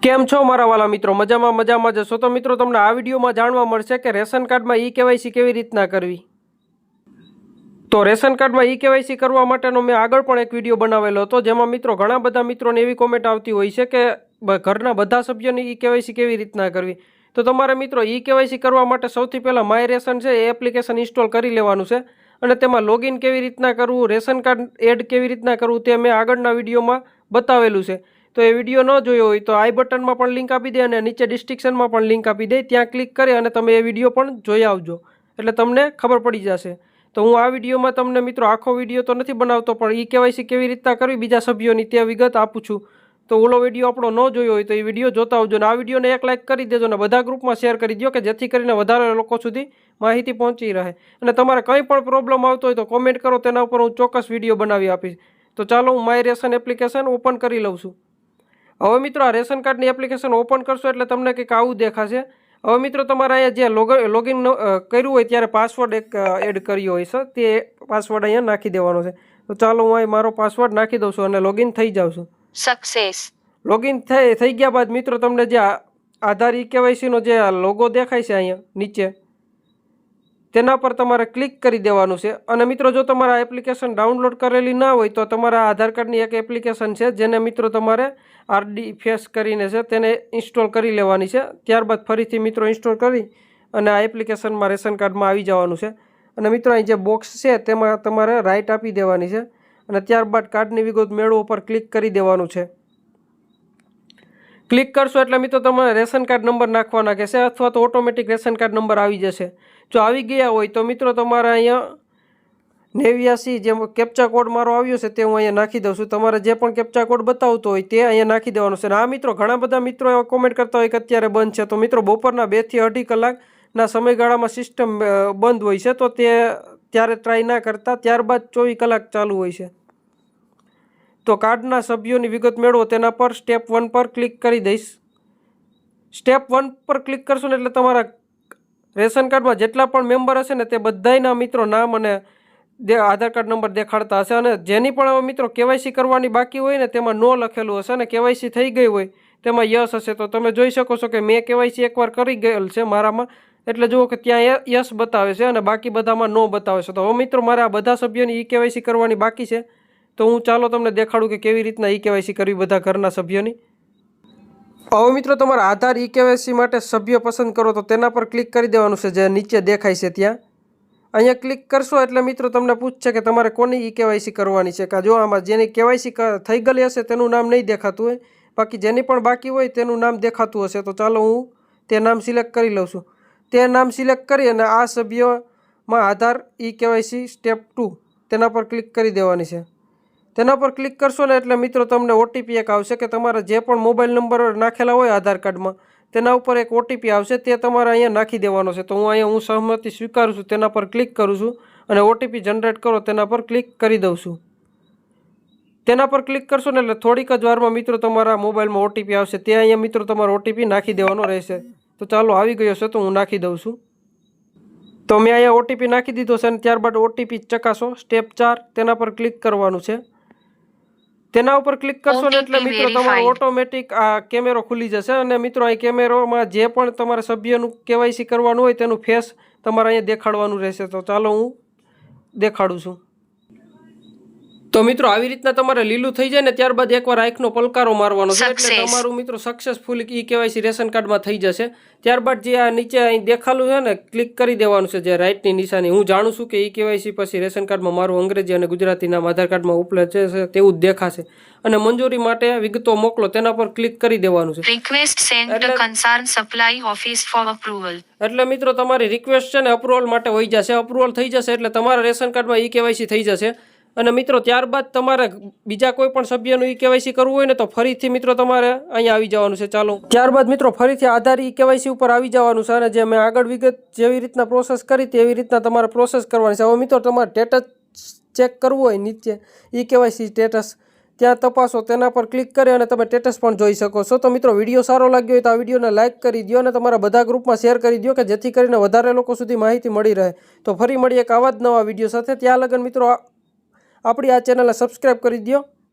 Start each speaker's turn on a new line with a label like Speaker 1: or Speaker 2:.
Speaker 1: કેમ છો મારા વાલા મિત્રો? મજામાં જશો તો મિત્રો તમને આ વિડીયોમાં જાણવા મળશે કે રેશન કાર્ડમાં ઈ-કેવાયસી કેવી રીતના કરવી। તો રેશન કાર્ડમાં ઈ-કેવાયસી કરવા માટેનો મેં આગળ પણ એક વિડીયો બનાવેલો હતો, જેમાં મિત્રો ઘણા બધા મિત્રોને એવી કોમેન્ટ આવતી હોય છે કે ઘરના બધા સભ્યોની ઈ-કેવાયસી કેવી રીતના કરવી। તો તમારે મિત્રો ઈ-કેવાયસી કરવા માટે સૌથી પહેલાં માય રેશન છે એ એપ્લિકેશન ઇન્સ્ટોલ કરી લેવાનું છે અને તેમાં લોગિન કેવી રીતના કરવું, રેશન કાર્ડ એડ કેવી રીતના કરવું તે મેં આગળના વિડીયોમાં બતાવેલું છે। તો એ વિડીયો ન જોયો હોય તો આઈ બટનમાં પણ લિંક આપી દે અને નીચે ડિસ્ક્રિપ્શનમાં પણ લિંક આપી દે, ત્યાં ક્લિક કરી અને તમે એ વિડીયો પણ જોઈ આવજો, એટલે તમને ખબર પડી જશે। તો હું આ વિડીયોમાં તમને મિત્રો આખો વિડીયો તો નથી બનાવતો, પણ ઈ-કેવાયસી કેવી રીતના કરવી બીજા સભ્યોની તે વિગત આપું છું। તો ઓલો વિડીયો આપણો ન જોયો હોય તો એ વિડીયો જોતા આવજો અને આ વિડીયોને એક લાઇક કરી દેજો અને બધા ગ્રુપમાં શેર કરી દો કે જેથી કરીને વધારે લોકો સુધી માહિતી પહોંચી રહે। અને તમારે કંઈ પણ પ્રોબ્લેમ આવતો હોય તો કોમેન્ટ કરો, તેના ઉપર હું ચોક્કસ વિડીયો બનાવી આપીશ। તો ચાલો હું માય રેશન એપ્લિકેશન ઓપન કરી લઉં છું। હવે મિત્રો આ રેશન કાર્ડની એપ્લિકેશન ઓપન કરશો એટલે તમને કંઈક આવું દેખાશે। હવે મિત્રો તમારે અહીંયા જે લોગિન કર્યું હોય ત્યારે પાસવર્ડ એક એડ કર્યો હોય છે, તે પાસવર્ડ અહીંયા નાખી દેવાનો છે। તો ચાલો હું અહીં મારો પાસવર્ડ નાખી દઉં છું અને લોગિન થઈ જાઉં છું।
Speaker 2: સક્સેસ
Speaker 1: લોગિન થઈ ગયા બાદ મિત્રો તમને જે આધાર ઈ-કેવાયસીનો જે લોગો દેખાય છે અહીંયા નીચે, તેના પર તમારે ક્લિક કરી દેવાનું છે। અને મિત્રો જો તમારે આ એપ્લિકેશન ડાઉનલોડ કરેલી ના હોય તો તમારા આધાર કાર્ડની એક એપ્લિકેશન છે જેને મિત્રો તમારે આરડી ફેસ કરીને છે તેને ઇન્સ્ટોલ કરી લેવાની છે। ત્યારબાદ ફરીથી મિત્રો ઇન્સ્ટોલ કરી અને આ એપ્લિકેશનમાં રેશન કાર્ડમાં આવી જવાનું છે અને મિત્રો અહીં જે બોક્સ છે તેમાં તમારે રાઇટ આપી દેવાની છે અને ત્યારબાદ કાર્ડની વિગત મેળવો પર ક્લિક કરી દેવાનું છે। ક્લિક કરશો એટલે મિત્રો તમારે રેશન કાર્ડ નંબર નાખવાના કહેશે અથવા તો ઓટોમેટિક રેશન કાર્ડ નંબર આવી જશે। જો આવી ગયા હોય તો મિત્રો તમારે અહીંયા 89 જે કેપ્ચા કોડ મારો આવ્યો છે તે હું અહીંયા નાખી દઉં છું। તમારે જે પણ કેપ્ચા કોડ બતાવતો હોય તે અહીંયા નાખી દેવાનો છે। આ મિત્રો ઘણા બધા મિત્રો એવા કોમેન્ટ કરતા હોય કે અત્યારે બંધ છે, તો મિત્રો બપોરના 2 થી 2.5 કલાકના સમયગાળામાં સિસ્ટમ બંધ હોય છે, તો ત્યારે ટ્રાય ના કરતા, ત્યારબાદ 24 કલાક ચાલુ હોય છે। તો કાર્ડના સભ્યોની વિગત મેળવો તેના પર સ્ટેપ 1 પર ક્લિક કરી દઈશ। સ્ટેપ 1 પર ક્લિક કરશો ને એટલે તમારા રેશન કાર્ડમાં જેટલા પણ મેમ્બર હશે ને તે બધાયના મિત્રો નામ અને આધાર કાર્ડ નંબર દેખાડતા હશે અને જેની પણ મિત્રો કેવાયસી કરવાની બાકી હોય ને તેમાં નો લખેલું હશે અને કેવાયસી થઈ ગઈ હોય તેમાં યસ હશે। તો તમે જોઈ શકો છો કે મેં કેવાયસી એકવાર કરી ગયેલ છે મારામાં, એટલે જુઓ કે ત્યાં યસ બતાવે છે અને બાકી બધામાં નો બતાવે છે। તો હવે મિત્રો મારે આ બધા સભ્યોની ઈ-કેવાયસી કરવાની બાકી છે, તો હું ચાલો તમને દેખાડું કે કેવી રીતના ઈ-કેવાયસી કરવી બધા ઘરના સભ્યોની। હવે મિત્રો તમારા આધાર ઈ-કેવાયસી માટે સભ્ય પસંદ કરો તો તેના પર ક્લિક કરી દેવાનું છે, જે નીચે દેખાય છે ત્યાં। અહીંયા ક્લિક કરશો એટલે મિત્રો તમને પૂછશે કે તમારે કોની ઈ-કેવાયસી કરવાની છે। કે જો આમાં જેની કેવાયસી થઈ ગયેલી હશે તેનું નામ નહીં દેખાતું હોય, બાકી જેની પણ બાકી હોય તેનું નામ દેખાતું હશે। તો ચાલો હું તે નામ સિલેક્ટ કરી લઉં છું। તે નામ સિલેક્ટ કરી અને આ સભ્યોમાં આધાર ઈ-કેવાયસી સ્ટેપ 2 તેના પર ક્લિક કરી દેવાની છે। તેના પર ક્લિક કરશો ને એટલે મિત્રો તમને ઓટીપી એક આવશે કે તમારા જે પણ મોબાઈલ નંબર નાખેલા હોય આધાર કાર્ડમાં તેના ઉપર એક ઓટીપી આવશે, તે તમારે અહીંયા નાખી દેવાનો છે। તો હું સહમતિ સ્વીકારું છું, તેના પર ક્લિક કરું છું અને ઓટીપી જનરેટ કરો તેના પર ક્લિક કરી દઉં છું। તેના પર ક્લિક કરશો ને એટલે થોડીક જ વારમાં મિત્રો તમારા મોબાઈલમાં ઓટીપી આવશે, તે અહીંયા મિત્રો તમારો ઓટીપી નાખી દેવાનો રહેશે। તો ચાલો આવી ગયો છે તો હું નાખી દઉં છું। તો મેં અહીંયા ઓટીપી નાખી દીધો છે અને ત્યારબાદ ઓટીપી ચકાસો સ્ટેપ 4 તેના પર ક્લિક કરવાનું છે। તેના ઉપર ક્લિક કરશો ને એટલે મિત્રો તમારો ઓટોમેટિક આ કેમેરો ખુલી જશે અને મિત્રો અહીં કેમેરામાં જે પણ તમારા સભ્યનું કેવાયસી કરવાનું હોય તેનું ફેસ તમારે અહીંયા દેખાડવાનું રહેશે। તો ચાલો હું દેખાડું છું। તો મિત્રો આવી રીતના તમારે લીલું થઈ જાય ને ત્યારબાદ એકવાર આંખનો પલકારો મારવાનો છે એટલે તમારું મિત્રો સક્સેસફુલી ઈ-કેવાયસી રેશન કાર્ડમાં થઈ જશે। ત્યારબાદ જે આ નીચે અહીં દેખાલું છે ને ક્લિક કરી દેવાનું છે, જે રાઇટની નિશાની। હું જાણું છું કે ઈ-કેવાયસી પછી રેશન કાર્ડમાં મારું અંગ્રેજી અને ગુજરાતી નામ આધાર કાર્ડમાં ઉપલબ્ધ છે તેવું જ દેખાશે અને મંજૂરી માટે વિગતો મોકલો તેના પર ક્લિક કરી દેવાનું છે।
Speaker 2: Request send to concern supply office four approval
Speaker 1: એટલે મિત્રો તમારી રિક્વેસ્ટ છે ને અપ્રુવલ માટે હોઈ જશે। અપ્રુવલ થઈ જશે એટલે તમારા રેશન કાર્ડમાં ઈ-કેવાયસી થઈ જશે અને મિત્રો ત્યારબાદ તમારે બીજા કોઈ પણ સભ્યનું ઈ-કેવાયસી કરવું હોય ને તો ફરીથી મિત્રો તમારે અહીંયા આવી જવાનું છે। ચાલો ત્યારબાદ મિત્રો ફરીથી આધાર ઈ-કેવાયસી ઉપર આવી જવાનું છે અને જે મેં આગળ વિગત જેવી રીતના પ્રોસેસ કરી તેવી રીતના તમારે પ્રોસેસ કરવાની છે। હવે મિત્રો તમારે સ્ટેટસ ચેક કરવું હોય નીચે ઈ-કેવાયસી સ્ટેટસ ત્યાં તપાસો, તેના પર ક્લિક કરી અને તમે સ્ટેટસ પણ જોઈ શકો છો। તો મિત્રો વિડીયો સારો લાગ્યો હોય તો આ વિડીયોને લાઇક કરી દો અને તમારા બધા ગ્રુપમાં શેર કરી દો કે જેથી કરીને વધારે લોકો સુધી માહિતી મળી રહે। તો ફરી મળીએ એક આવા જ નવા વિડીયો સાથે, ત્યાં લગન મિત્રો આપણી આ ચેનલને સબસ્ક્રાઈબ કરી દો।